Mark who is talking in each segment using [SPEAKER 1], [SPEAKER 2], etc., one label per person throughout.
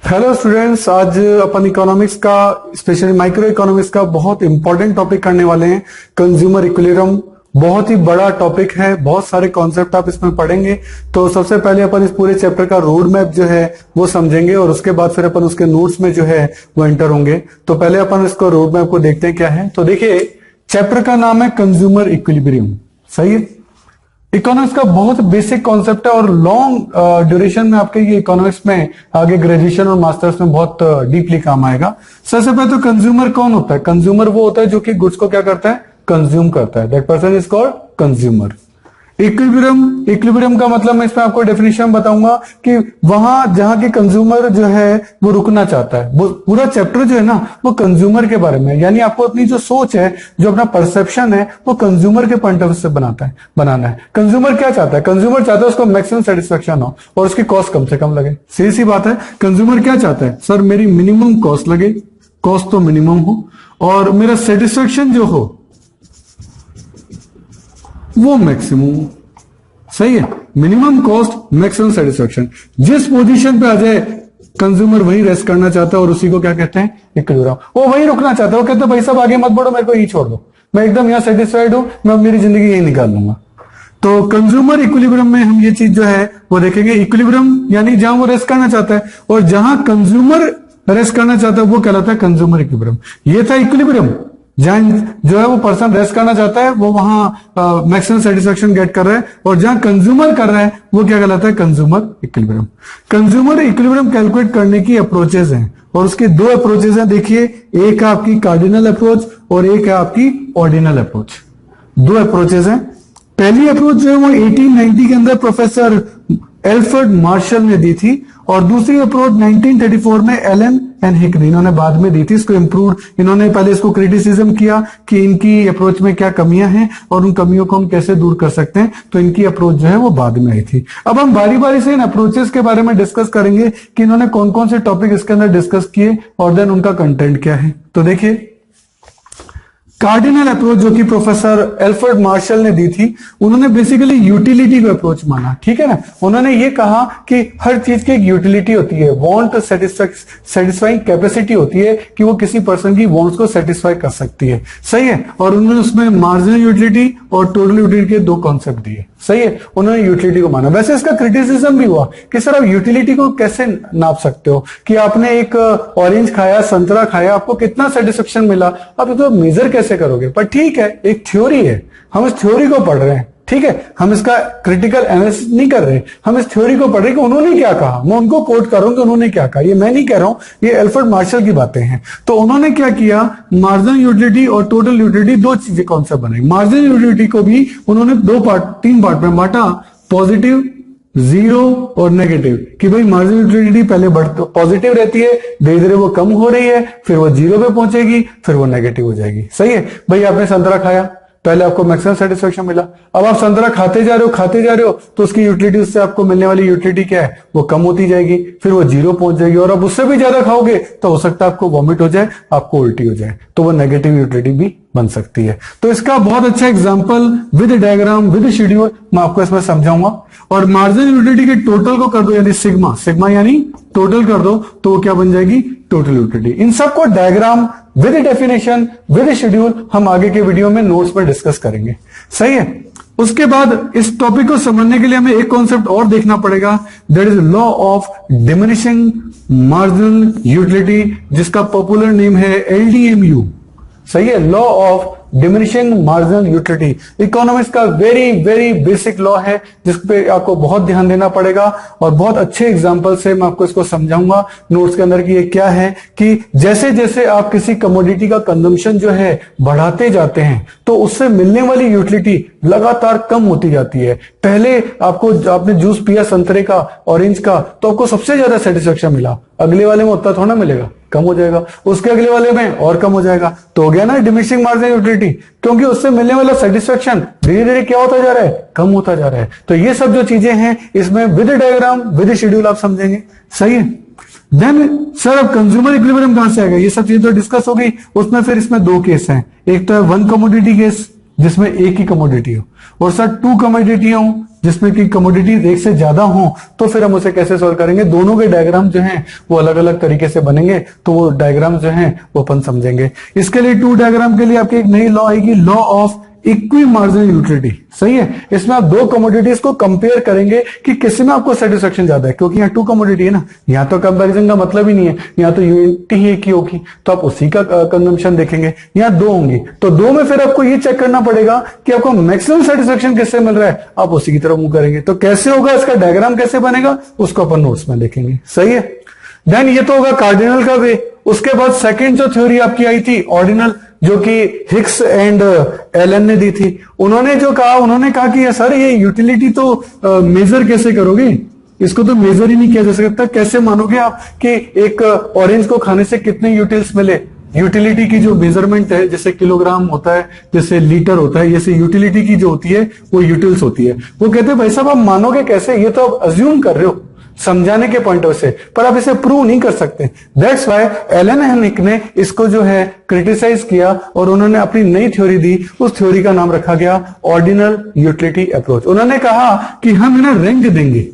[SPEAKER 1] Hello students, आज अपन economics का specially micro economics का बहुत इंपॉर्टेंट टॉपिक करने वाले हैं। कंज्यूमर इक्विलिब्रियम बहुत ही बड़ा टॉपिक है, बहुत सारे कॉन्सेप्ट आप इसमें पढ़ेंगे। तो सबसे पहले अपन इस पूरे चैप्टर का रोड मैप जो है वो समझेंगे और उसके बाद फिर अपन उसके नोट्स में जो है वो एंटर होंगे। तो पहले अपन इसको रोड मैप को देखते हैं क्या है। तो देखिए, चैप्टर का नाम है कंज्यूमर इक्विलिब्रियम, सही है। इकोनॉमिक्स का बहुत बेसिक कॉन्सेप्ट है और लॉन्ग ड्यूरेशन में आपके ये इकोनॉमिक्स में आगे ग्रेजुएशन और मास्टर्स में बहुत डीपली काम आएगा। सबसे पहले तो कंज्यूमर कौन होता है? कंज्यूमर वो होता है जो कि गुड्स को क्या करता है, कंज्यूम करता है। That person is called consumer. Equilibrium का मतलब मैं इसमें आपको डेफिनेशन बताऊंगा कि वहां जहां के कंज्यूमर जो है वो रुकना चाहता है। वो पूरा चैप्टर जो है ना वो कंज्यूमर के बारे में है, यानी आपको अपनी जो सोच है, जो अपना परसेप्शन है, वो कंज्यूमर के पॉइंट ऑफ व्यू से बनाना है। कंज्यूमर क्या चाहता है? कंज्यूमर चाहता है उसको मैक्सिमम सेटिस्फेक्शन हो और उसकी कॉस्ट कम से कम लगे। सीधी सी बात है, कंज्यूमर क्या चाहता है? सर मेरी मिनिमम कॉस्ट लगे, कॉस्ट तो मिनिमम हो और मेरा सेटिस्फेक्शन जो हो वो मैक्सिमम। सही है, मिनिमम कॉस्ट मैक्सिमम सेटिस्फेक्शन। जिस पोजीशन पे आ जाए कंज्यूमर वही रेस्ट करना चाहता है और उसी को क्या कहते हैं, इक्विलिब्रियम। वो वही रुकना चाहता है, वो कहता है भाई साहब आगे मत बढ़ो, मेरे को यही छोड़ दो, मैं एकदम यहां सेटिस्फाइड हूं, मैं मेरी जिंदगी यही निकाल लूंगा। तो कंज्यूमर इक्विलिब्रियम में हम ये चीज जो है वो देखेंगे। इक्विलिब्रियम यानी जहां वो रेस्ट करना चाहता है और जहां कंज्यूमर रेस्ट करना चाहता है वो कहलाता है कंज्यूमर इक्विलिब्रियम। ये था इक्विलिब्रियम। जहां जो है वो पर्सन रेस्ट करना चाहता है वो वहां मैक्सिमम सेटिस्फेक्शन गेट कर रहा है और जहां कंज्यूमर कर रहा है वो क्या कहलाता है, consumer equilibrium. Consumer equilibrium calculate करने की अप्रोचेस हैं और उसके दो अप्रोचेस हैं। देखिए, एक है आपकी कार्डिनल अप्रोच और एक है आपकी ऑर्डिनल अप्रोच। दो अप्रोचेस हैं। पहली अप्रोच जो है वो 1890 के अंदर प्रोफेसर एल्फ्रेड मार्शल ने दी थी और दूसरी अप्रोच 1934 में एलन एंड हिकरी इन्होंने बाद में दी थी। इसको इम्प्रूव, इन्होंने पहले इसको क्रिटिसिज्म किया कि इनकी अप्रोच में क्या कमियां हैं और उन कमियों को हम कैसे दूर कर सकते हैं। तो इनकी अप्रोच जो है वो बाद में आई थी। अब हम बारी बारी से इन अप्रोचेस के बारे में डिस्कस करेंगे कि इन्होंने कौन कौन से टॉपिक इसके अंदर डिस्कस किए और देन उनका कंटेंट क्या है। तो देखिए, कार्डिनल अप्रोच जो कि प्रोफेसर एल्फ्रेड मार्शल ने दी थी, उन्होंने बेसिकली यूटिलिटी को अप्रोच माना। ठीक है ना, उन्होंने ये कहा कि हर चीज की एक यूटिलिटी होती है, वांट सेटिस्फाइंग कैपेसिटी होती है कि वो किसी पर्सन की वांट्स को सेटिस्फाई कर सकती है। सही है, और उन्होंने उसमें मार्जिनल यूटिलिटी और टोटल यूटिलिटी के दो कॉन्सेप्ट दिए। सही है, उन्होंने यूटिलिटी को माना। वैसे इसका क्रिटिसिज्म भी हुआ कि सर आप यूटिलिटी को कैसे नाप सकते हो कि आपने एक ऑरेंज खाया, संतरा खाया, आपको कितना सेटिस्फेक्शन मिला, आप इसको मेजर कैसे करोगे? पर ठीक है, एक थ्योरी है, हम इस थ्योरी को पढ़ रहे हैं। ठीक है, हम इसका क्रिटिकल एनालिसिस नहीं कर रहे, हम इस थ्योरी को पढ़ रहे हैं कि उन्होंने क्या कहा। मैं उनको कोट कर रहा हूं कि उन्होंने क्या कहा, ये मैं नहीं कह रहा हूं, ये एल्फ्रेड मार्शल की बातें हैं। तो उन्होंने क्या किया, मार्जिनल यूटिलिटी और टोटल यूटिलिटी दो चीजें कॉन्सेप्ट बनाई। मार्जिनल यूटिलिटी को भी उन्होंने तीन पार्ट में बांटा, पॉजिटिव, जीरो और नेगेटिव। कि भाई मार्जिनल यूटिलिटी पहले पॉजिटिव रहती है, धीरे धीरे वो कम हो रही है, फिर वो जीरो पे पहुंचेगी, फिर वो नेगेटिव हो जाएगी। सही है भाई, आपने संतरा खाया, पहले आपको मैक्सिमम सेटिस्फेक्शन मिला, अब आप संतरा खाते जा रहे हो तो उसकी यूटिलिटी, उससे आपको मिलने वाली यूटिलिटी क्या है, वो कम होती जाएगी, फिर वो जीरो पहुंच जाएगी और अब उससे भी ज्यादा खाओगे तो हो सकता है आपको वॉमिट हो जाए, आपको उल्टी हो जाए, तो वो नेगेटिव यूटिलिटी भी बन सकती है। तो इसका बहुत अच्छा example with diagram with schedule मैं आपको इसमें समझाऊंगा। और मार्जिनल यूटिलिटी के टोटल को कर दो, यानी सिग्मा यानी टोटल कर दो, तो वो क्या बन जाएगी, टोटल यूटिलिटी। इन सबको diagram with definition with schedule हम आगे के वीडियो में नोट्स में डिस्कस करेंगे। सही है, उसके बाद इस टॉपिक को समझने के लिए हमें एक कॉन्सेप्ट और देखना पड़ेगा, that is law of diminishing marginal utility, जिसका पॉपुलर नेम है LDMU। सही है, law of diminishing marginal utility economics का वेरी वेरी बेसिक लॉ है, जिस पे आपको बहुत ध्यान देना पड़ेगा और बहुत अच्छे एग्जांपल से मैं आपको इसको समझाऊंगा नोट्स के अंदर कि ये क्या है। कि जैसे जैसे आप किसी कमोडिटी का कंजम्पशन जो है बढ़ाते जाते हैं तो उससे मिलने वाली यूटिलिटी लगातार कम होती जाती है। पहले आपने जूस पिया संतरे का, ऑरेंज का, तो आपको सबसे ज्यादा सेटिस्फेक्शन मिला, अगले वाले में उतना थोड़ा मिलेगा, कम हो जाएगा, उसके अगले वाले में और कम हो जाएगा। तो हो गया ना डिमिनिशिंग मार्जिनल यूटिलिटी, क्योंकि उससे मिलने वाला सेटिस्फेक्शन धीरे धीरे क्या होता जा रहा है, कम होता जा रहा है। तो ये सब जो चीजें हैं इसमें विद डायग्राम विद शेड्यूल आप समझेंगे। सही है, देन सर अब कंज्यूमर इक्विलिब्रियम कहां से आएगा, ये सब चीजें तो डिस्कस हो गई। उसमें फिर इसमें दो केस हैं, एक तो है वन कमोडिटी केस जिसमें एक ही कमोडिटी हो, और सर 2 कमोडिटी हो जिसमें कि कमोडिटीज एक से ज्यादा हो, तो फिर हम उसे कैसे सॉल्व करेंगे? दोनों के डायग्राम जो हैं वो अलग अलग तरीके से बनेंगे, तो वो डायग्राम जो हैं वो अपन समझेंगे। इसके लिए 2 डायग्राम के लिए आपकी एक नई लॉ आएगी, law of equi marginal utility. सही है, इसमें आप 2 कमोडिटीज को कंपेयर करेंगे कि किसी में आपको सेटिस्फेक्शन ज्यादा है, क्योंकि यहाँ 2 कमोडिटी है ना, यहाँ तो कंपैरिजन का मतलब ही नहीं है, यहाँ तो यूनिटी ही एक ही होगी, तो आप उसी का कंजम्पशन देखेंगे। यहाँ 2 होंगी, तो 2 में फिर आपको ये चेक करना पड़ेगा कि आपको मैक्सिमम सेटिस्फेक्शन किससे मिल रहा है, आप उसी की तरफ मूव करेंगे। तो कैसे होगा, इसका डायग्राम कैसे बनेगा, उसको अपन नोट्स में देखेंगे। सही है, देन ये तो होगा कार्डिनल का वे। उसके बाद सेकेंड जो थ्योरी आपकी आई थी ऑर्डिनल, जो कि हिक्स एंड एलन ने दी थी, उन्होंने कहा कि सर ये यूटिलिटी तो मेजर कैसे करोगे, इसको तो मेजर ही नहीं किया जा सकता, कैसे मानोगे आप कि एक ऑरेंज को खाने से कितने यूटिल्स मिले? यूटिलिटी की जो मेजरमेंट है, जैसे किलोग्राम होता है, जैसे लीटर होता है, जैसे यूटिलिटी की जो होती है वो यूटिल्स होती है। वो कहते हैं भाई साहब आप मानोगे कैसे, ये तो आप अज्यूम कर रहे हो समझाने के पॉइंट ऑफ से, पर आप इसे प्रूव नहीं कर सकते। दैट्स वाई एलन हेनिक ने इसको जो है क्रिटिसाइज किया और उन्होंने अपनी नई थ्योरी दी। उस थ्योरी का नाम रखा गया ऑर्डिनल यूटिलिटी अप्रोच। उन्होंने कहा कि हम इन्हें रैंक देंगे।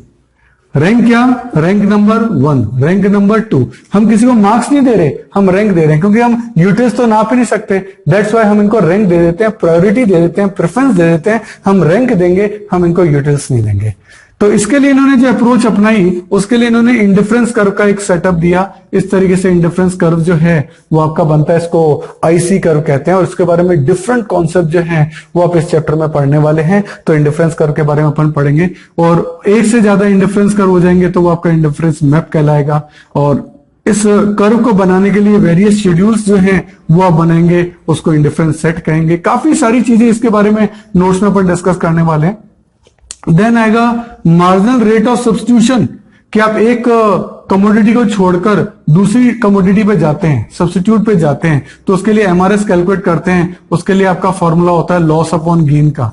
[SPEAKER 1] रैंक क्या? Rank number 1, rank number 2। हम किसी को मार्क्स नहीं दे रहे, हम रैंक दे रहे हैं, क्योंकि हम यूटिल्स तो नाप ही नहीं सकते। दैट्स वाई हम इनको रैंक दे देते हैं, प्रायोरिटी दे देते हैं, प्रेफरेंस दे देते हैं। हम रैंक देंगे, हम इनको यूटिल्स नहीं देंगे। तो इसके लिए इन्होंने जो अप्रोच अपनाई, उसके लिए इन्होंने इंडिफरेंस कर्व का एक सेटअप दिया। इस तरीके से इंडिफरेंस कर्व जो है वो आपका बनता है, इसको आईसी कर्व कहते हैं, और इसके बारे में डिफरेंट कॉन्सेप्ट जो है वो आप इस चैप्टर में पढ़ने वाले हैं। तो इंडिफरेंस कर्व के बारे में अपन पढ़ेंगे, और एक से ज्यादा इंडिफरेंस कर्व हो जाएंगे तो वो आपका इंडिफरेंस मैप कहलाएगा। और इस कर्व को बनाने के लिए वेरियस शेड्यूल्स जो हैं वो आप बनाएंगे, उसको इंडिफरेंस सेट कहेंगे। काफी सारी चीजें इसके बारे में नोट्स में अपन डिस्कस करने वाले हैं। देन आएगा मार्जिनल रेट ऑफ सब्स्टिट्यूशन, कि आप एक कमोडिटी को छोड़कर दूसरी कमोडिटी पे जाते हैं, सब्स्टिट्यूट पे जाते हैं, तो उसके लिए एमआरएस कैलकुलेट करते हैं। उसके लिए आपका फॉर्मूला होता है लॉस अपॉन गेन का।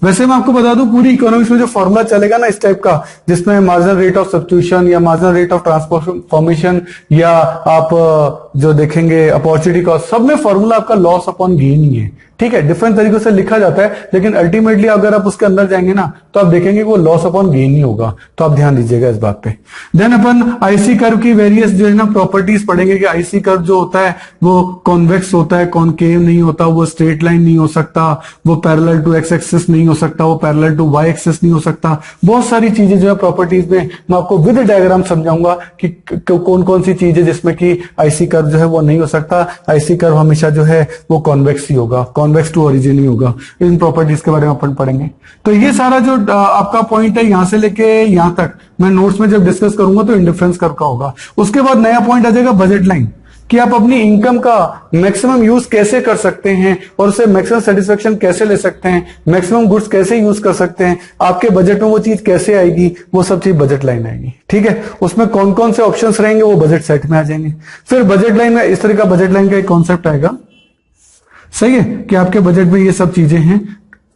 [SPEAKER 1] वैसे मैं आपको बता दूं, पूरी इकोनॉमिक्स में जो फॉर्मूला चलेगा ना इस टाइप का, जिसमें मार्जिनल रेट ऑफ सब्स्टिट्यूशन या मार्जिनल रेट ऑफ ट्रांसफॉर्मेशन या आप जो देखेंगे अपॉर्चुनिटी कॉस्ट, सब में फॉर्मूला आपका लॉस अपॉन गेन ही है। ठीक है, डिफरेंट तरीकों से लिखा जाता है, लेकिन अल्टीमेटली अगर आप उसके अंदर जाएंगे ना तो आप देखेंगे वो लॉस अपॉन गेन ही होगा। तो आप ध्यान दीजिएगा इस बात पे। देन अपन आईसी कर्व की वेरियस जो है ना प्रॉपर्टीज पढ़ेंगे, कि आईसी कर्व जो होता है वो कॉन्वेक्स होता है, कॉनकेव नहीं होता, वो स्ट्रेट लाइन नहीं हो सकता, वो पैरेलल टू एक्स एक्सिस नहीं हो सकता, वो पैरेलल टू वाई एक्सिस नहीं हो सकता। बहुत सारी चीजें जो है प्रॉपर्टीज में मैं आपको विद डायग्राम समझाऊंगा कि कौन कौन सी चीजें जिसमें कि आईसी कर्व जो है वो नहीं हो सकता। आईसी कर्व हमेशा जो है वो कॉन्वेक्स ही होगा, कॉन्वेक्स टू ओरिजिन ही होगा। इन प्रॉपर्टीज के बारे में अपन पढ़ेंगे। तो ये सारा जो आपका पॉइंट है यहां से लेके यहां तक मैं नोट्स में जब डिस्कस करूंगा तो इंडिफरेंस कर्व का होगा। उसके बाद नया पॉइंट आ जाएगा बजट लाइन, कि आप अपनी इनकम का मैक्सिमम यूज कैसे कर सकते हैं और उससे मैक्सिमम सेटिस्फेक्शन कैसे ले सकते हैं, मैक्सिमम गुड्स कैसे यूज कर सकते हैं, आपके बजट में वो चीज कैसे आएगी, वो सब चीज बजट लाइन आएगी। ठीक है, उसमें कौन कौन से ऑप्शंस रहेंगे वो बजट सेट में आ जाएंगे। फिर बजट लाइन में इस तरह का बजट लाइन का एक कॉन्सेप्ट आएगा। सही है, कि आपके बजट में ये सब चीजें हैं।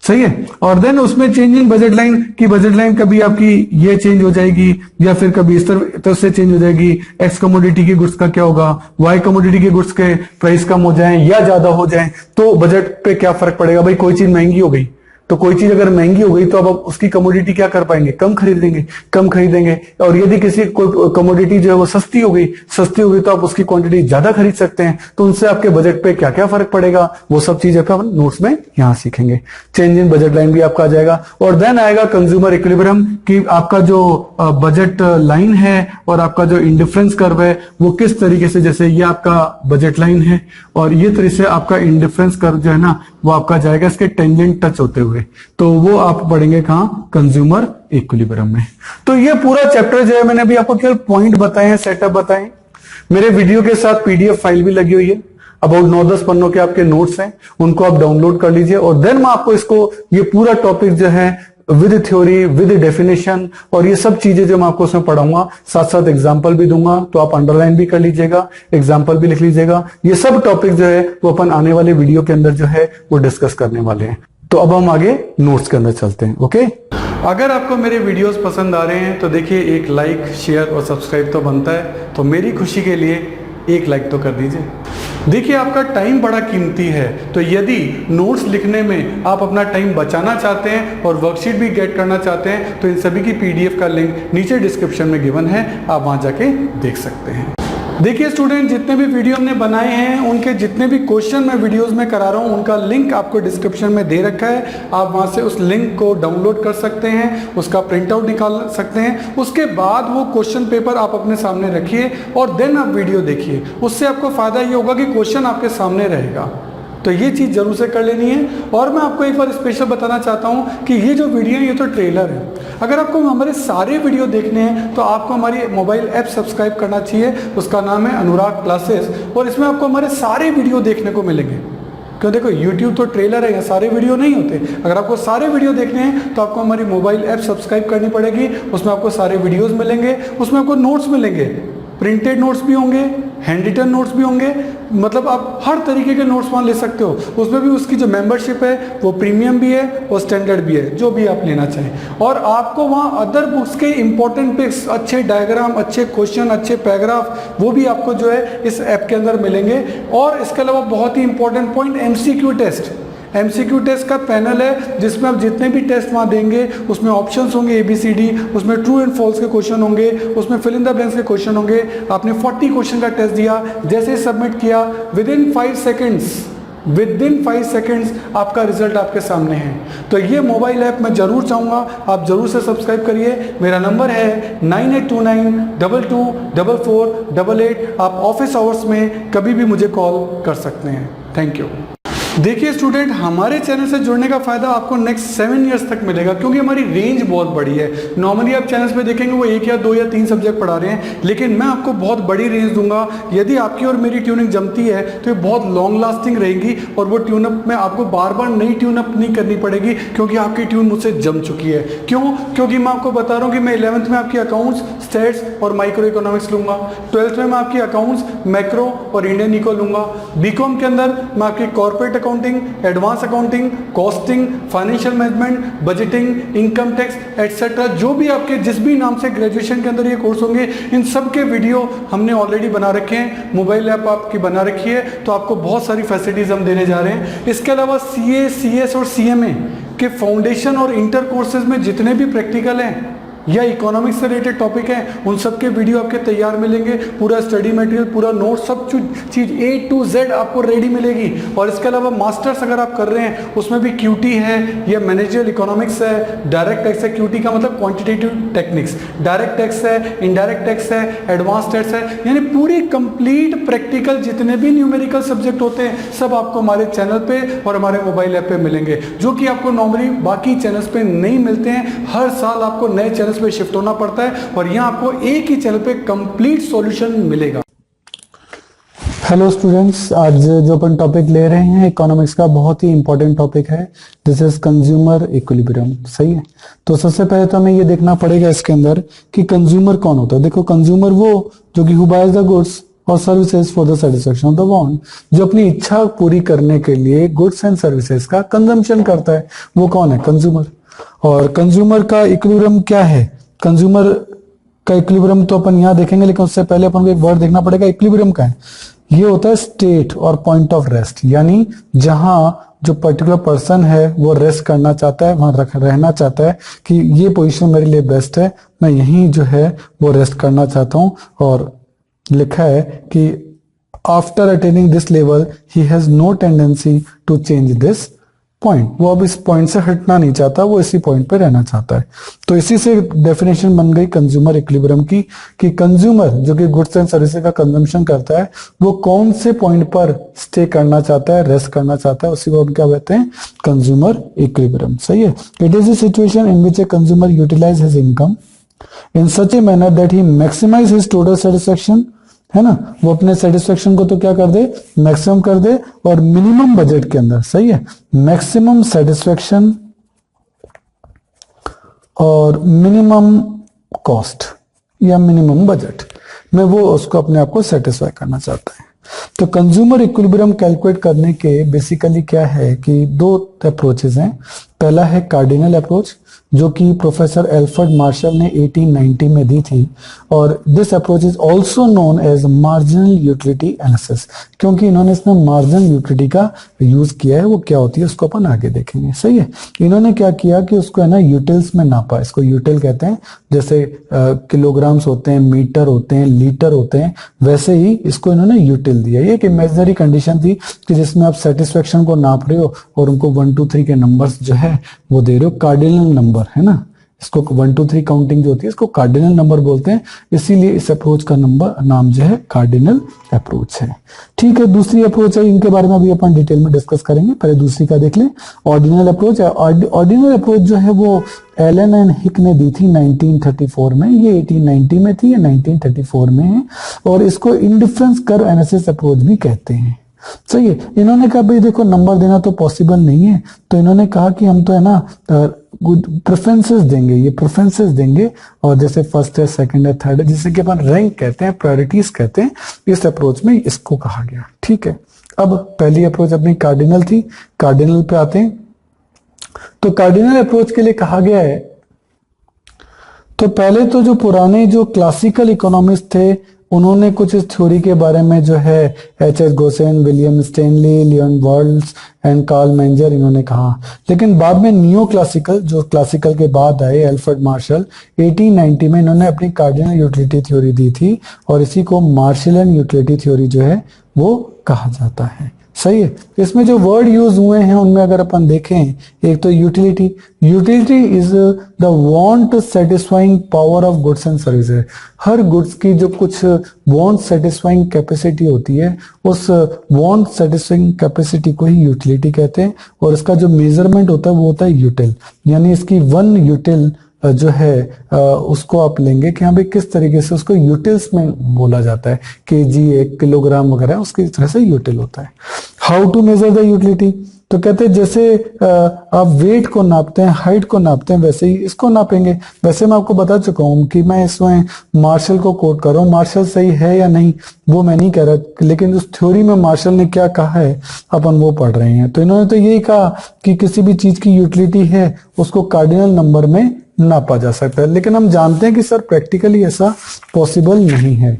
[SPEAKER 1] सही है, और देन उसमें चेंज इन बजट लाइन, की बजट लाइन कभी आपकी ये चेंज हो जाएगी या फिर कभी इस तरह से चेंज हो जाएगी। एक्स कमोडिटी की गुड्स का क्या होगा, वाई कमोडिटी के गुड्स के प्राइस कम हो जाए या ज्यादा हो जाए तो बजट पे क्या फर्क पड़ेगा। भाई कोई चीज महंगी हो गई तो कोई चीज अगर महंगी हो गई तो अब उसकी कमोडिटी क्या कर पाएंगे, कम खरीदेंगे। और यदि किसी कोई कमोडिटी जो है वो सस्ती हो गई तो आप उसकी क्वांटिटी ज्यादा खरीद सकते हैं। तो उनसे आपके बजट पे क्या क्या फर्क पड़ेगा वो सब चीजें अपन नोट्स में यहां सीखेंगे। चेंज इन बजट लाइन भी आपका आ जाएगा। और देन आएगा कंज्यूमर इक्विलिब्रियम, कि आपका जो बजट लाइन है और आपका जो इंडिफरेंस कर्व है वो किस तरीके से, जैसे ये आपका बजट लाइन है और ये तरीके से आपका इंडिफरेंस कर्व जो है ना वो आपका जाएगा इसके टेंजेंट टच होते हुए। तो वो आप पढ़ेंगे कहां, कंज्यूमर इक्विलिब्रियम में। तो ये पूरा चैप्टर जो है मैंने अभी आपको केवल पॉइंट बताए हैं, सेटअप बताए। मेरे वीडियो के साथ पीडीएफ फाइल भी लगी हुई है, अबाउट 9-10 पन्नों के आपके नोट्स हैं, उनको आप डाउनलोड कर लीजिए। और देन मैं आपको इसको ये पूरा टॉपिक जो है विद थ्योरी, विद डेफिनेशन और ये सब चीजें जो मैं आपको उसमें पढ़ाऊंगा, साथ साथ एग्जाम्पल भी दूंगा, तो आप अंडरलाइन भी कर लीजिएगा, एग्जाम्पल भी लिख लीजिएगा। ये सब टॉपिक जो है वो अपन आने वाले वीडियो के अंदर जो है वो डिस्कस करने वाले हैं। तो अब हम आगे नोट्स के अंदर चलते हैं। ओके, अगर आपको मेरे वीडियोस पसंद आ रहे हैं तो देखिए एक लाइक, शेयर और सब्सक्राइब तो बनता है, तो मेरी खुशी के लिए एक लाइक तो कर दीजिए। देखिए आपका टाइम बड़ा कीमती है, तो यदि नोट्स लिखने में आप अपना टाइम बचाना चाहते हैं और वर्कशीट भी गेट करना चाहते हैं तो इन सभी की पीडीएफ का लिंक नीचे डिस्क्रिप्शन में गिवन है, आप वहां जाके देख सकते हैं। देखिए स्टूडेंट, जितने भी वीडियो हमने बनाए हैं उनके जितने भी क्वेश्चन मैं वीडियोस में करा रहा हूं उनका लिंक आपको डिस्क्रिप्शन में दे रखा है। आप वहां से उस लिंक को डाउनलोड कर सकते हैं, उसका प्रिंट आउट निकाल सकते हैं। उसके बाद वो क्वेश्चन पेपर आप अपने सामने रखिए और देन आप वीडियो देखिए। उससे आपको फायदा ये होगा कि क्वेश्चन आपके सामने रहेगा। तो ये चीज़ जरूर से कर लेनी है। और मैं आपको एक बार स्पेशल बताना चाहता हूँ कि ये जो वीडियो है ये तो ट्रेलर है। अगर आपको हमारे सारे वीडियो देखने हैं तो आपको हमारी मोबाइल ऐप सब्सक्राइब करना चाहिए। उसका नाम है अनुराग क्लासेस और इसमें आपको हमारे सारे वीडियो देखने को मिलेंगे। क्यों, देखो यूट्यूब तो ट्रेलर है, यहाँ सारे वीडियो नहीं होते। अगर आपको सारे वीडियो देखने हैं तो आपको हमारी मोबाइल ऐप सब्सक्राइब करनी पड़ेगी। उसमें आपको सारे वीडियोज़ मिलेंगे, उसमें आपको नोट्स मिलेंगे, प्रिंटेड नोट्स भी होंगे, हैंड रिटन नोट्स भी होंगे, मतलब आप हर तरीके के नोट्स वहाँ ले सकते हो। उसमें भी उसकी जो मेंबरशिप है वो प्रीमियम भी है और स्टैंडर्ड भी है, जो भी आप लेना चाहें। और आपको वहाँ अदर बुक्स के इंपॉर्टेंट पिक्स, अच्छे डायग्राम, अच्छे क्वेश्चन, अच्छे पैराग्राफ, वो भी आपको जो है इस ऐप के अंदर मिलेंगे। और इसके अलावा बहुत ही important point, MCQ test. MCQ test का पैनल है जिसमें आप जितने भी टेस्ट वहाँ देंगे उसमें ऑप्शंस होंगे ABCD, उसमें ट्रू एंड फॉल्स के क्वेश्चन होंगे, उसमें फिल इन द ब्लैंक्स के क्वेश्चन होंगे। आपने 40 क्वेश्चन का टेस्ट दिया, जैसे ही सबमिट किया विदिन 5 सेकेंड्स आपका रिजल्ट आपके सामने है। तो ये मोबाइल ऐप मैं जरूर चाहूँगा आप जरूर से सब्सक्राइब करिए। मेरा नंबर है 9829224488। आप ऑफिस आवर्स में कभी भी मुझे कॉल कर सकते हैं। Thank you. देखिए स्टूडेंट, हमारे चैनल से जुड़ने का फायदा आपको नेक्स्ट 7 इयर्स तक मिलेगा क्योंकि हमारी रेंज बहुत बड़ी है। नॉर्मली आप चैनल्स पे देखेंगे वो 1 या 2 या 3 सब्जेक्ट पढ़ा रहे हैं, लेकिन मैं आपको बहुत बड़ी रेंज दूंगा। यदि आपकी और मेरी ट्यूनिंग जमती है तो ये बहुत लॉन्ग लास्टिंग रहेगी और वो ट्यूनअप में आपको बार बार नई ट्यूनअप नहीं करनी पड़ेगी क्योंकि आपकी ट्यून मुझसे जम चुकी है। क्यों? क्योंकि मैं आपको बता रहा हूँ कि मैं 11th में आपकी अकाउंट्स, स्टेट्स और माइक्रो इकोनॉमिक्स लूंगा। 12th में मैं आपकी अकाउंट्स, मैक्रो और इंडियन इको लूंगा। बीकॉम के अंदर मैं आपकी corporate accounting, advance accounting, costing, financial management, budgeting, income tax etcetera, जो भी आपके जिस भी नाम से ग्रेजुएशन के अंदर ये कोर्स होंगे, इन सब के वीडियो हमने ऑलरेडी बना रखे हैं। मोबाइल ऐप आपकी बना रखी है, तो आपको बहुत सारी फैसिलिटीज हम देने जा रहे हैं। इसके अलावा CA, CS और CMA के फाउंडेशन और इंटर कोर्सेज में जितने भी प्रैक्टिकल हैं या इकोनॉमिक्स से रिलेटेड टॉपिक हैं उन सब के वीडियो आपके तैयार मिलेंगे। पूरा स्टडी मटेरियल, पूरा नोट, सब चीज़ A to Z आपको रेडी मिलेगी। और इसके अलावा मास्टर्स अगर आप कर रहे हैं उसमें भी QT है या मैनेजरियल इकोनॉमिक्स है, डायरेक्ट टैक्स है। QT का मतलब क्वांटिटेटिव टेक्निक्स, डायरेक्ट टैक्स है, इनडायरेक्ट टैक्स है, एडवांस टैक्स है, यानी पूरी कंप्लीट प्रैक्टिकल जितने भी न्यूमेरिकल सब्जेक्ट होते हैं सब आपको हमारे चैनल पे और हमारे मोबाइल ऐप पे मिलेंगे, जो कि आपको नॉर्मली बाकी चैनल्स पे नहीं मिलते हैं। हर साल आपको नए चैनल पे शिफ्ट होना पड़ता है और यहां आपको एक ही चैनल पे कंप्लीट सॉल्यूशन मिलेगा।
[SPEAKER 2] हेलो स्टूडेंट्स, आज जो अपन टॉपिक ले रहे हैं इकोनॉमिक्स का बहुत ही इंपॉर्टेंट टॉपिक है। This is consumer equilibrium. सही है, तो सबसे पहले तो हमें ये देखना पड़ेगा इसके अंदर कि कंज्यूमर कौन होता है। देखो, कंज्यूमर वो जो कि हु बायज द गुड्स और services for the satisfaction of the want, जो अपनी इच्छा पूरी करने के लिए गुड्स एंड सर्विसेज का कंजम्पशन करता है, वो कौन है? कंज्यूमर। और कंज्यूमर का इक्विलिब्रियम क्या है? कंज्यूमर का इक्विलिब्रियम तो अपन यहां देखेंगे, लेकिन उससे पहले अपन को एक वर्ड देखना पड़ेगा। इक्विलिब्रियम का है, ये होता है स्टेट और पॉइंट ऑफ रेस्ट, यानी जहां जो पर्टिकुलर पर्सन है वो रेस्ट करना चाहता है, वहां रहना चाहता है कि ये पोजीशन मेरे लिए बेस्ट है, मैं यहीं जो है वो रेस्ट करना चाहता हूं। और लिखा है कि after attaining this level he has no tendency to change this point. वो अब इस पॉइंट से हटना नहीं चाहता, वो इसी पॉइंट पे रहना चाहता है। तो इसी से डेफिनेशन बन गई कंज्यूमर इक्विलिब्रियम की, कि कंज्यूमर जो कि गुड्स एंड सर्विसेज का कंजम्पशन करता है वो कौन से पॉइंट पर स्टे करना चाहता है, रेस्ट करना चाहता है, उसी को हम क्या कहते हैं? Consumer equilibrium. सही है। It is a situation in which a consumer utilize his income in such a manner that he maximize his total satisfaction, है ना, वो अपने सेटिस्फेक्शन को तो क्या कर दे? मैक्सिमम कर दे, और मिनिमम बजट के अंदर। सही है, मैक्सिमम सेटिस्फेक्शन और मिनिमम कॉस्ट या मिनिमम बजट में वो उसको अपने आप को सेटिस्फाई करना चाहता है। तो कंज्यूमर इक्विलिब्रियम कैलकुलेट करने के बेसिकली क्या है कि 2 अप्रोचेस हैं। पहला है कार्डिनल अप्रोच, जो कि प्रोफेसर एल्फ्रेड मार्शल ने 1890 में दी थी। और this approach is also known as marginal utility analysis, क्योंकि इन्होंने इसमें मार्जिनल यूटिलिटी का यूज किया है। वो क्या होती है उसको अपन आगे देखेंगे। सही है, इन्होंने क्या किया कि उसको है ना यूटिल्स में नापा। इसको यूटिल कहते हैं, जैसे किलोग्राम्स होते हैं, मीटर होते हैं, लीटर होते हैं, वैसे ही इसको इन्होंने यूटिल दिया। ये एक इमेजिनरी कंडीशन थी कि जिसमें आप सेटिस्फेक्शन को नाप रहे हो और उनको 1 2 3 के नंबर्स जो है वो दे रहे हो, कार्डिनल नंबर है ना। इसको 1 2 3 काउंटिंग जो होती है इसको कार्डिनल नंबर बोलते हैं, इसीलिए इस अप्रोच का नाम जो है कार्डिनल अप्रोच है। ठीक है, दूसरी अप्रोच है, इनके बारे में अभी अपन डिटेल में डिस्कस करेंगे। पहले दूसरी का देख लें। ऑर्डिनल अप्रोच है। ऑर्डिनल अप्रोच जो है वो एलन एंड हिक ने दी थी 1934 में। ये 1890 में थी, ये 1934 में है। और इसको इंडिफरेंस कर्व एनालिसिस अप्रोच भी कहते हैं। सही है, इन्होंने कहा भाई देखो नंबर देना तो पॉसिबल नहीं है, तो इन्होंने कहा कि हम तो है ना प्रेफरेंसेस देंगे, ये प्रेफरेंसेस देंगे, और जैसे फर्स्ट है, सेकंड है, थर्ड है, जिसे कि अपन रैंक कहते हैं, प्रायोरिटीज कहते हैं। इस अप्रोच में इसको कहा गया। ठीक है, अब पहली अप्रोच अपनी कार्डिनल थी। कार्डिनल पे आते हैं। तो कार्डिनल अप्रोच के लिए कहा गया है, तो पहले तो जो पुराने जो क्लासिकल इकोनॉमिस्ट थे उन्होंने कुछ इस थ्योरी के बारे में जो है H.S. Gossen, William Stanley, Leon Walras and Carl Menger इन्होंने कहा। लेकिन बाद में नियो क्लासिकल, जो क्लासिकल के बाद आए, एल्फ्रेड मार्शल 1890 में इन्होंने अपनी कार्डिनल यूटिलिटी थ्योरी दी थी, और इसी को मार्शलियन यूटिलिटी थ्योरी जो है वो कहा जाता है। सही है, इसमें जो वर्ड यूज हुए हैं उनमें अगर अपन देखें, एक तो utility. Utility is the want satisfying power of goods and services. Her goods की जो कुछ वांट सेटिस्फाइंग कैपेसिटी होती है, उस वांट सेटिस्फाइंग कैपेसिटी को ही यूटिलिटी कहते हैं। और इसका जो मेजरमेंट होता है वो होता है यूटिल, यानी इसकी 1 यूटिल जो है उसको आप लेंगे कि हाँ भाई किस तरीके से उसको यूटिल्स में बोला जाता है, केजी, 1 किलोग्राम वगैरह, उसकी तरह से यूटिल होता है। How to measure the utility, तो कहते हैं जैसे आप वेट को नापते हैं, हाइट को नापते हैं, वैसे ही इसको नापेंगे। वैसे मैं आपको बता चुका हूं कि मैं इसमें मार्शल को कोट कर रहा हूं, मार्शल सही है या नहीं वो मैं नहीं कह रहा, लेकिन उस थ्योरी में मार्शल ने क्या कहा है अपन वो पढ़ रहे हैं। तो इन्होंने तो यही कहा कि किसी भी चीज की यूटिलिटी है उसको कार्डिनल नंबर में नापा जा सकता है, लेकिन हम जानते हैं कि सर प्रैक्टिकली ऐसा पॉसिबल नहीं है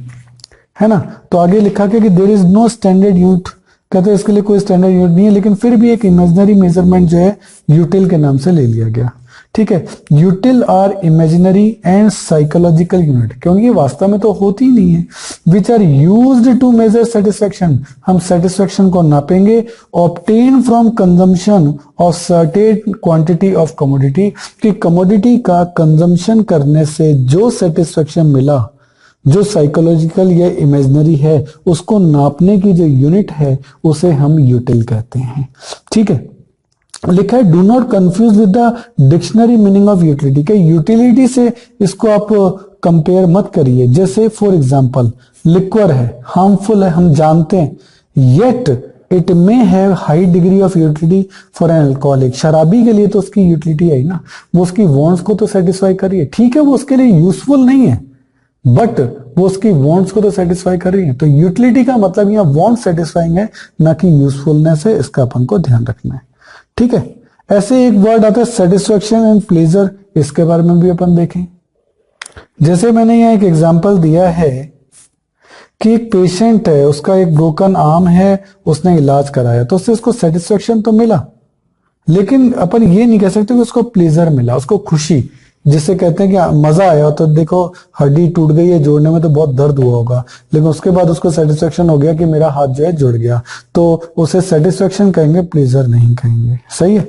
[SPEAKER 2] ना। तो आगे लिखा गया कि there is no standard unit, कहते हैं इसके लिए कोई स्टैंडर्ड यूनिट नहीं है, लेकिन फिर भी एक इमेजिनरी मेजरमेंट जो है यूटिल के नाम से ले लिया गया। ठीक है, util are imaginary and psychological unit, क्योंकि ये वास्तव में तो होती ही नहीं है। Which are used to measure satisfaction, हम सेटिस्फेक्शन को नापेंगे। Obtain from consumption of certain quantity of commodity, कि कमोडिटी का कंजम्पशन करने से जो सेटिस्फेक्शन मिला, जो साइकोलॉजिकल या इमेजिनरी है, उसको नापने की जो यूनिट है उसे हम यूटिल कहते हैं। ठीक है, लिखा है do not confuse with the dictionary meaning of utility, के यूटिलिटी से इसको आप कंपेयर मत करिए। जैसे फॉर एग्जांपल लिक्वर है, हार्मफुल है, हम जानते हैं, yet it may have high degree of utility for an alcoholic, शराबी के लिए तो उसकी यूटिलिटी है ना, वो उसकी वांट्स को तो सेटिस्फाई करिए। ठीक है, वो उसके लिए यूजफुल नहीं है, बट वो उसकी वांट्स को तो सेटिस्फाई कर रही है। तो यूटिलिटी का मतलब यहाँ वांट सेटिस्फाइंग है, ना कि यूजफुलनेस है, इसका अपन को ध्यान रखना है। ठीक है, ऐसे एक वर्ड आता है सेटिस्फेक्शन एंड प्लेजर, इसके बारे में भी अपन देखें। जैसे मैंने यहाँ एक एग्जांपल दिया है कि एक पेशेंट है, उसका एक ब्रोकन आर्म है, उसने इलाज कराया तो उससे उसको सेटिस्फेक्शन तो मिला, लेकिन अपन ये नहीं कह सकते कि उसको प्लेजर मिला, उसको खुशी, जिसे कहते हैं कि मजा आया। तो देखो हड्डी टूट गई है, जोड़ने में तो बहुत दर्द हुआ होगा, लेकिन उसके बाद उसको सेटिस्फेक्शन हो गया कि मेरा हाथ जो है जुड़ गया, तो उसे सेटिस्फेक्शन कहेंगे, प्लेजर नहीं कहेंगे। सही है,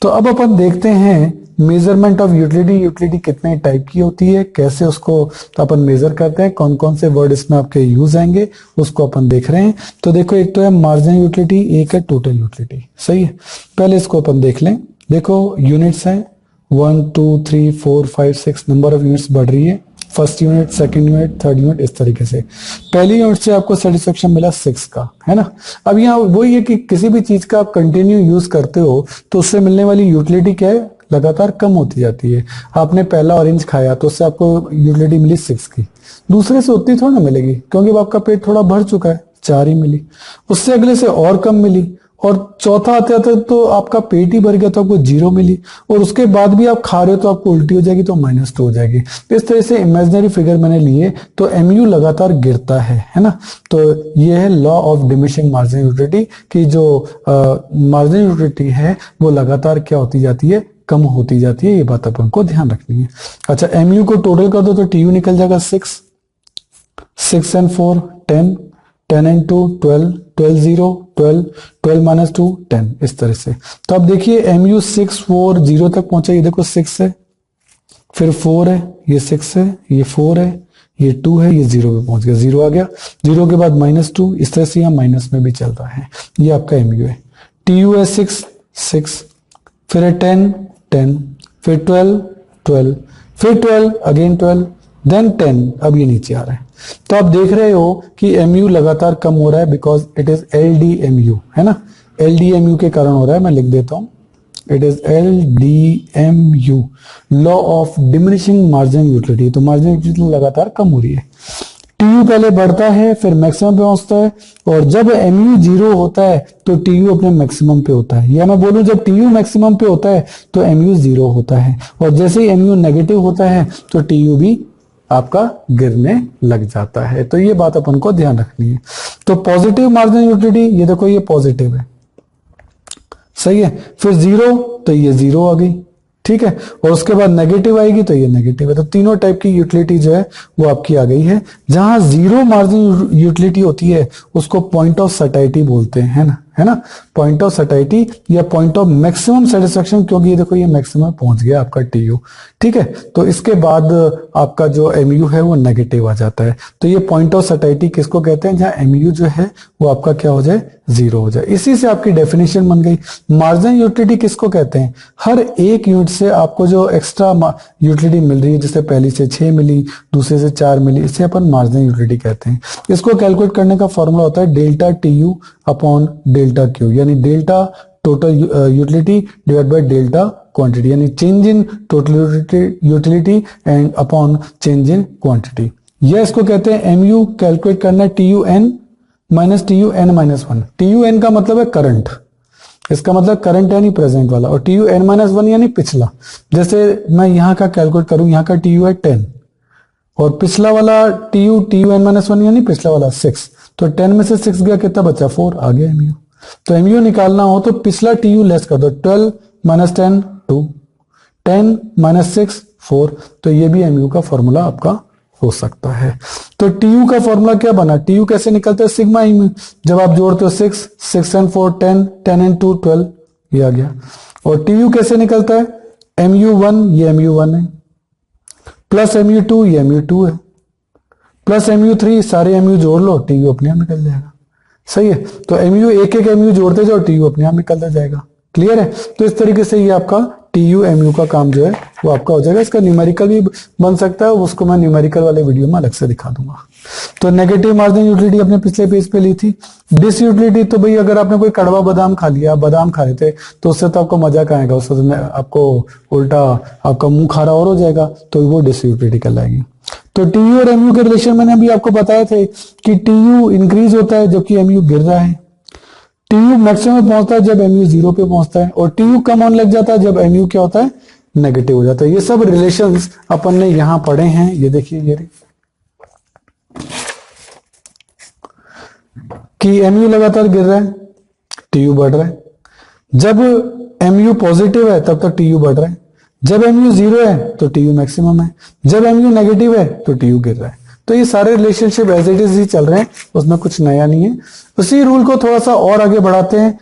[SPEAKER 2] तो अब अपन देखते हैं मेजरमेंट ऑफ यूटिलिटी। यूटिलिटी कितने टाइप की होती है, कैसे उसको अपन मेजर करते हैं, कौन कौन से वर्ड इसमें आपके यूज आएंगे, उसको अपन देख रहे हैं। तो देखो एक तो है मार्जिनल यूटिलिटी, एक है टोटल यूटिलिटी। सही है, पहले इसको अपन देख लें। देखो यूनिट्स हैं 1 2 3 4 5 6, नंबर ऑफ यूनिट्स बढ़ रही है, first unit, second unit, third unit, इस तरीके से। पहली यूनिट से आपको सेटिस्फेक्शन मिला 6 का, है ना। अब यहाँ वही है कि किसी भी चीज का आप कंटिन्यू यूज करते हो तो उससे मिलने वाली यूटिलिटी क्या है, लगातार कम होती जाती है। आपने पहला ऑरेंज खाया तो उससे आपको यूटिलिटी मिली 6 की, दूसरे से उतनी थोड़ा ना मिलेगी, क्योंकि अब आपका पेट थोड़ा भर चुका है, 4 ही मिली। उससे अगले से और कम मिली, और चौथा आते आते तो आपका पेट ही भर गया तो आपको 0 मिली, और उसके बाद भी आप खा रहे हो तो आपको उल्टी हो जाएगी तो -2 हो जाएगी। इस तरह से इमेजिनरी फिगर मैंने लिए तो MU लगातार गिरता है ना। तो ये है law of diminishing marginal utility कि जो मार्जिनल यूटिलिटी है वो लगातार क्या होती जाती है, कम होती जाती है। ये बात अपन को ध्यान रखनी है। अच्छा, MU को टोटल कर दो तो TU निकल जाएगा 6 and 4 10 10 and 2 12 12 0 12 12 minus 2 10 इस तरह से। तो अब देखिए MU 6 4 0 तक पहुंचा, ये देखो 6 है, फिर 4 है, ये 6 है, ये 4 है, ये 2 है, ये 0 पे पहुंच गया, 0 आ गया, 0 के बाद -2, इस तरह से यहाँ माइनस में भी चल रहा है। ये आपका MU है। TU है 6 6, फिर है 10 10, फिर 12 12, फिर 12 अगेन 12, देन 10, अब ये नीचे आ रहा है। तो आप देख रहे हो कि MU लगातार कम हो रहा है बिकॉज इट इज LDMU, है ना। LDMU के कारण हो रहा है, मैं लिख देता हूं, it is LDMU, law of diminishing marginal utility. तो मार्जिनल यूटिलिटी लगातार कम हो रही है। TU पहले बढ़ता है फिर मैक्सिमम पे पहुंचता है, और जब MU 0 होता है तो TU अपने मैक्सिमम पे होता है, या मैं बोलूं जब TU मैक्सिमम पे होता है तो MU 0 होता है, और जैसे ही MU नेगेटिव होता है तो TU भी आपका गिरने लग जाता है। तो ये बात अपन को ध्यान रखनी है। तो पॉजिटिव मार्जिनल यूटिलिटी, ये देखो ये पॉजिटिव है, सही है, फिर 0 तो ये 0 आ गई, ठीक है, और उसके बाद नेगेटिव आएगी तो ये नेगेटिव है। तो तीनों टाइप की यूटिलिटी जो है वो आपकी आ गई है। जहां 0 मार्जिनल यूटिलिटी होती है उसको पॉइंट ऑफ सैटिस्फैक्शन बोलते हैं, है ना, पॉइंट ऑफ सैटिस्फैक्शन या पॉइंट ऑफ मैक्सिमम सेटिस्फेक्शन, क्योंकि ये देखो ये मैक्सिमम पहुंच गया आपका TU, ठीक है। तो इसके बाद आपका जो MU है वो नेगेटिव आ जाता है। तो ये पॉइंट ऑफ सैटिस्फैक्शन किसको कहते हैं, जहां MU जो है वो आपका क्या हो जाए, 0 हो जाए। इसी से आपकी डेफिनेशन बन गई। मार्जिनल यूटिलिटी किसको कहते हैं, हर एक यूनिट से आपको जो एक्स्ट्रा यूटिलिटी मिल रही है, जैसे पहली से 6 मिली, दूसरे से 4 मिली, इसे अपन मार्जिनल यूटिलिटी कहते हैं। इसको कैलकुलेट करने का फॉर्मूला होता है delta TU upon delta Q, यानी delta total utility divide by delta quantity, यानी change in total utility and upon change in quantity. यह इसको कहते हैं MU कैलकुलेट करना TUN minus TUN minus 1। TUN का मतलब है करंट, इसका मतलब करंट यानी प्रेजेंट वाला, और TUN माइनस 1 यानी पिछला। जैसे मैं यहाँ का कैलकुलेट करूं, यहाँ का TU है 10 और पिछला वाला TUN माइनस 1 यानी पिछला वाला 6, तो 10 में से 6 गया, कितना बचा, 4 आ गया MU। तो MU निकालना हो तो पिछला TU लेस कर दो, 12 माइनस 10 2, 10 माइनस 6 4, तो ये भी MU का फॉर्मूला आपका हो सकता है। तो TU का फॉर्मूला क्या बना, TU कैसे निकलता है, सिग्मा MU, जब आप जोड़ते हो 6 6 and 4 10 10 and 2 12, ये आ गया। और TU कैसे निकलता है, MU1, ये MU1 है, प्लस MU2, ये MU2 है, प्लस MU3, सारे MU जोड़ लो, TU अपने आप निकल जाएगा, सही है। तो MU एक MU जोड़ते जाओ, TU अपने आप निकलता जाएगा। क्लियर है। तो इस तरीके से ये आपका TU MU का काम जो है वो आपका हो जाएगा। इसका न्यूमेरिकल भी बन सकता है, उसको मैं न्यूमेरिकल वाले वीडियो में अलग से दिखा दूंगा। तो नेगेटिव मार्जिनल यूटिलिटी अपने पिछले पेज पे ली थी। डिस यूटिलिटी तो भाई अगर आपने कोई कड़वा बादाम खा लिया, बादाम खा रहे थे, तो उससे तो आपको मजा कहाँ आएगा, उससे तो आपको उल्टा आपका मुंह खारा और हो जाएगा, तो वो डिस यूटिलिटी कहलाएगी। तो TU और MU के रिलेशन मैंने अभी आपको बताए थे कि TU इंक्रीज होता है जबकि MU गिर रहा है। TU मैक्सिमम में पहुंचता है जब MU 0 पे पहुंचता है, और TU कम होने लग जाता है जब MU क्या होता है, नेगेटिव हो जाता है। ये सब रिलेशंस अपन ने यहां पढ़े हैं। ये देखिए ये कि MU लगातार गिर रहा है, TU बढ़ रहा है। जब MU पॉजिटिव है तब तक TU बढ़ रहा है, जब MU 0 है तो TU मैक्सिमम है, जब MU नेगेटिव है तो TU गिर रहा है। तो ये सारे रिलेशनशिप एज इट इज ही चल रहे हैं, उसमें कुछ नया नहीं है। उसी रूल को थोड़ा सा और आगे बढ़ाते हैं